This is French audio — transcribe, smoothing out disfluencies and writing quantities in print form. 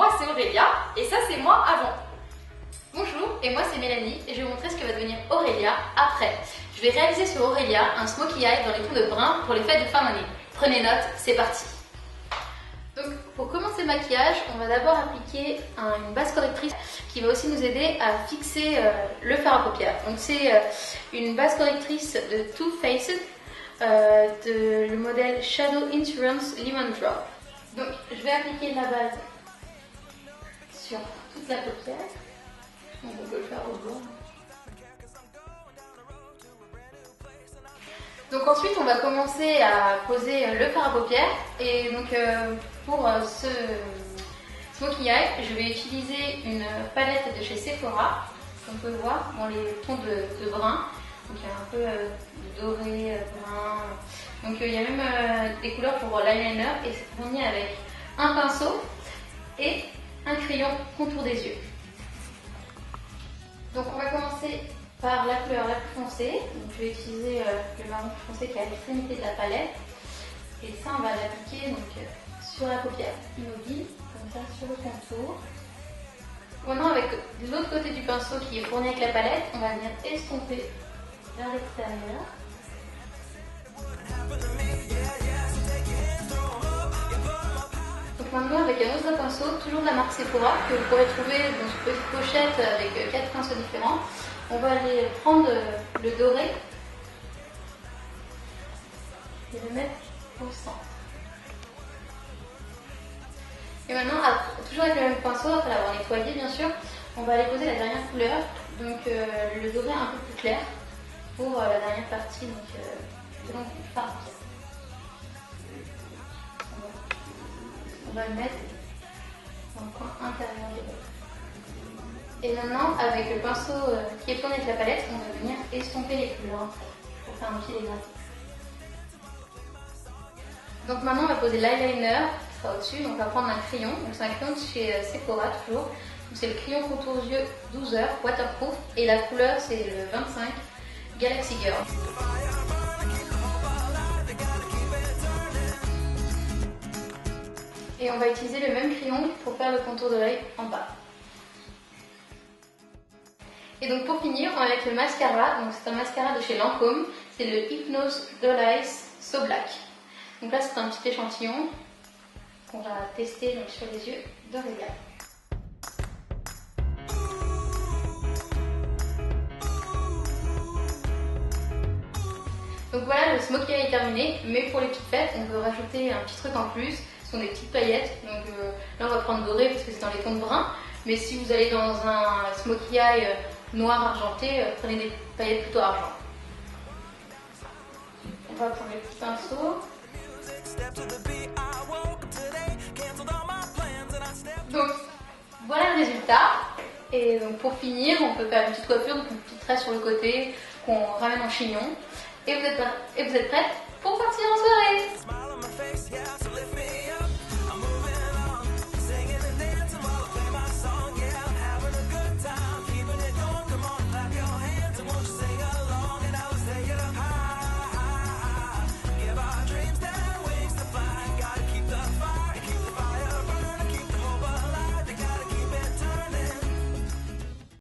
moi c'est Aurélia et ça c'est moi avant. Bonjour, et moi c'est Mélanie et je vais vous montrer ce que va devenir Aurélia après. Je vais réaliser sur Aurélia un smokey eye dans les tons de brun pour les fêtes de fin d'année. Prenez note, c'est parti. Donc pour commencer le maquillage, on va d'abord appliquer une base correctrice qui va aussi nous aider à fixer le fard à paupières. Donc c'est une base correctrice de Too Faced le modèle Shadow Insurance Lemon Drop. Donc je vais appliquer la base sur toute la paupière. Donc on peut le faire au bord. Donc ensuite on va commencer à poser le fard à paupières et donc pour ce smokey eye, je vais utiliser une palette de chez Sephora, comme on peut voir dans les tons de brun. Donc il y a un peu de doré, brun. Donc il y a même des couleurs pour l'eyeliner et c'est fourni avec un pinceau et un crayon contour des yeux. Donc on va commencer par la couleur la plus foncée. Donc je vais utiliser le marron plus foncé qui est à l'extrémité de la palette. Et ça on va l'appliquer sur la paupière immobile, comme ça sur le contour. Maintenant avec l'autre côté du pinceau qui est fourni avec la palette, on va venir estomper vers l'extérieur. Donc maintenant avec un autre pinceau, toujours de la marque Sephora, que vous pourrez trouver dans une petite pochette avec 4 pinceaux différents, on va aller prendre le doré et le mettre au centre. Et maintenant, toujours avec le même pinceau, après l'avoir nettoyé bien sûr, on va aller poser la dernière couleur, donc le doré un peu plus clair pour la dernière partie du fard à paupières. On va le mettre dans le coin intérieur de l'œil. Et maintenant, avec le pinceau qui est fourni avec la palette, on va venir estomper les couleurs pour faire un filet graphique. Donc maintenant, on va poser l'eyeliner qui sera au-dessus. Donc on va prendre un crayon. Donc c'est un crayon de chez Sephora toujours. C'est le crayon contour yeux 12 heures, waterproof. Et la couleur, c'est le 25 Galaxy Girl. Et on va utiliser le même crayon pour faire le contour de l'œil en bas. Et donc pour finir, on va mettre le mascara. Donc c'est un mascara de chez Lancôme. C'est le Hypnose Doll Eyes So Black. Donc là c'est un petit échantillon qu'on va tester sur les yeux d'Aurélia. Donc voilà, le smokey eye est terminé, mais pour les petites fêtes, on peut rajouter un petit truc en plus, ce sont des petites paillettes. Donc là on va prendre doré parce que c'est dans les tons de brun, mais si vous allez dans un smokey eye noir argenté, prenez des paillettes plutôt argent. On va prendre le petit pinceau. Donc voilà le résultat. Et donc pour finir, on peut faire une petite coiffure, donc une petite tresse sur le côté qu'on ramène en chignon. Et vous êtes prête pour partir en soirée.